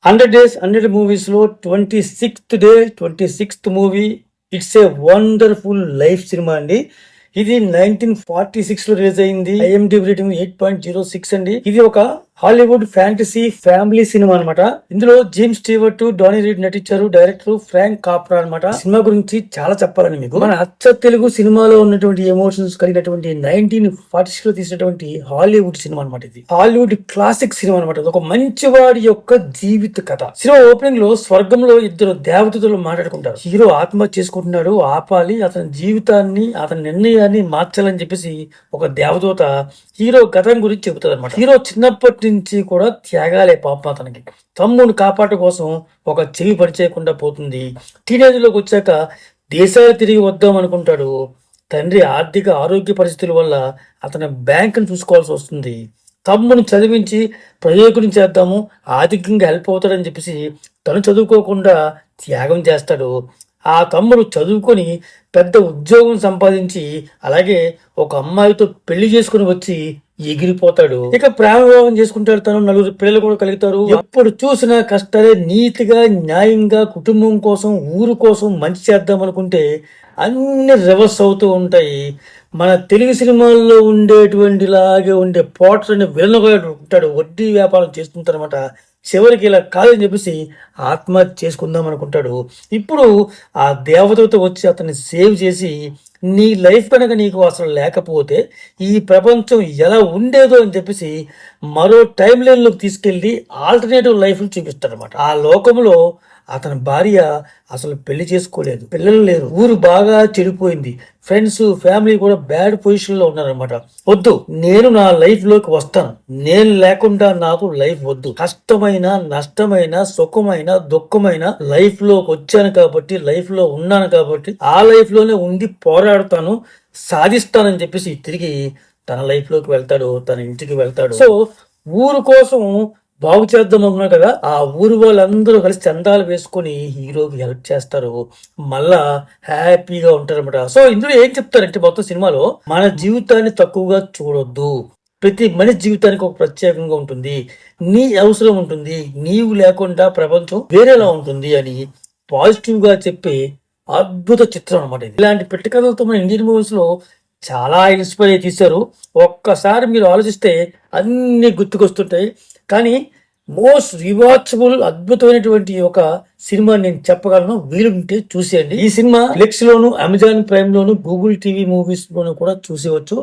100 days 100 మూవీస్లో 26th day 26th movie. It's a wonderful life cinema అండి. ఇది 1946లో release అయింది. IMDb రేటింగ్ 8.06 అండి. ఇది ఒక హాలీవుడ్ ఫ్యాంటసీ ఫ్యామిలీ సినిమా అనమాట. ఇందులో జేమ్స్ స్టీవర్ట్, డానీ రీడ్ నటించారు. డైరెక్టర్ ఫ్రాంక్ కాప్రా అనమాట. సినిమా గురించి చాలా చెప్పాలని మీకు, మన అచ్చ తెలుగు సినిమాలో ఉన్నటువంటి ఎమోషన్స్ కలిగినటువంటి 1946 లో తీసినటువంటి హాలీవుడ్ సినిమా అనమాట. ఇది హాలీవుడ్ క్లాసిక్ సినిమా అనమాట. ఒక మంచివాడి యొక్క జీవిత కథ. సినిమా ఓపెనింగ్ లో స్వర్గంలో ఇద్దరు దేవతలు మాట్లాడుకుంటారు. హీరో ఆత్మహత్య చేసుకుంటున్నాడు, ఆపాలి, అతని జీవితాన్ని అతని నిర్ణయాన్ని మార్చాలని చెప్పేసి ఒక దేవదూత హీరో గతం గురించి చెబుతుంది అనమాట. హీరో చిన్నప్పటి నుంచి కూడా త్యాగాలే పాపం. అతనికి తమ్ముని కాపాట కోసం ఒక చెవి పనిచేయకుండా పోతుంది. టీనేజ్ లోకి వచ్చాక దేశాలు తిరిగి వద్దాం అనుకుంటాడు. తండ్రి ఆర్థిక ఆరోగ్య పరిస్థితుల వల్ల అతని బ్యాంకును చూసుకోవాల్సి వస్తుంది. తమ్ముని చదివించి ప్రయోజనం చేద్దాము, ఆర్థికంగా హెల్ప్ అవుతాడని చెప్పేసి తను చదువుకోకుండా త్యాగం చేస్తాడు. ఆ తమ్ముడు చదువుకొని పెద్ద ఉద్యోగం సంపాదించి అలాగే ఒక అమ్మాయితో పెళ్లి చేసుకుని వచ్చి ఎగిరిపోతాడు. ఇక ప్రేమ వివాహం చేసుకుంటాడు. తను 4 పిల్లలు కూడా కలుగుతారు. ఎప్పుడు చూసినా కష్టాలే. నీతిగా న్యాయంగా కుటుంబం కోసం ఊరు కోసం మంచి చేద్దాం అనుకుంటే అన్ని రివర్స్ అవుతూ ఉంటాయి. మన తెలుగు సినిమాల్లో ఉండేటువంటి లాగే ఉండే పోటర్ అనే విలన్గా ఉంటాడు. వడ్డీ వ్యాపారం చేస్తుంటారు అనమాట. చివరికి ఇలా కాదని చెప్పేసి ఆత్మహత్య చేసుకుందాం అనుకుంటాడు. ఇప్పుడు ఆ దేవతతో వచ్చి అతన్ని సేవ్ చేసి, నీ లైఫ్ కనుక నీకు అసలు లేకపోతే ఈ ప్రపంచం ఎలా ఉండేదో అని చెప్పేసి మరో టైం లైన్లోకి తీసుకెళ్ళి ఆల్టర్నేటివ్ లైఫ్ చూపిస్తాడు అనమాట. ఆ లోకంలో అతని భార్య అసలు పెళ్లి చేసుకోలేదు, పిల్లలు లేరు, ఊరు బాగా చెడిపోయింది, ఫ్రెండ్స్ ఫ్యామిలీ కూడా బ్యాడ్ పొజిషన్ లో ఉన్నారనమాట. వద్దు, నేను నా లైఫ్ లోకి వస్తాను, నేను లేకుండా నాకు లైఫ్ వద్దు, కష్టమైన నష్టమైన సుఖమైన దుఃఖమైన లైఫ్ లోకి వచ్చాను కాబట్టి, లైఫ్ లో ఉన్నాను కాబట్టి ఆ లైఫ్ లోనే ఉండి పోరాడుతాను, సాధిస్తానని చెప్పేసి తిరిగి తన లైఫ్ లోకి వెళ్తాడు, తన ఇంటికి వెళ్తాడు. సో ఊరు కోసం బాగు చేద్దాం అనుకున్నారు కదా, ఆ ఊరు వాళ్ళందరూ కలిసి చందాలు వేసుకొని హీరోకి హెల్ప్ చేస్తారు. మళ్ళా హ్యాపీగా ఉంటారు అనమాట. సో ఇందులో ఏం చెప్తారంటే మొత్తం సినిమాలో, మన జీవితాన్ని తక్కువగా చూడొద్దు, ప్రతి మనిషి జీవితానికి ఒక ప్రత్యేకంగా ఉంటుంది, నీ అవసరం ఉంటుంది, నీవు లేకుండా ప్రపంచం వేరేలా ఉంటుంది అని పాజిటివ్ గా చెప్పే అద్భుత చిత్రం అనమాట. ఇలాంటి పెట్టకథలతో మన ఇండియన్ మూవీస్ లో చాలా ఇన్స్పైర్ అయి తీశారు. ఒక్కసారి మీరు ఆలోచిస్తే అన్ని గుర్తుకొస్తుంటాయి. కానీ మోస్ట్ రివాచబుల్ అద్భుతమైనటువంటి ఒక సినిమా నేను చెప్పగలను, వీలుంటే చూసేయండి. ఈ సినిమా ఫ్లెక్స్ లోను, అమెజాన్ ప్రైమ్ లోను, గూగుల్ టీవీ మూవీస్ లోను కూడా చూసేవచ్చు.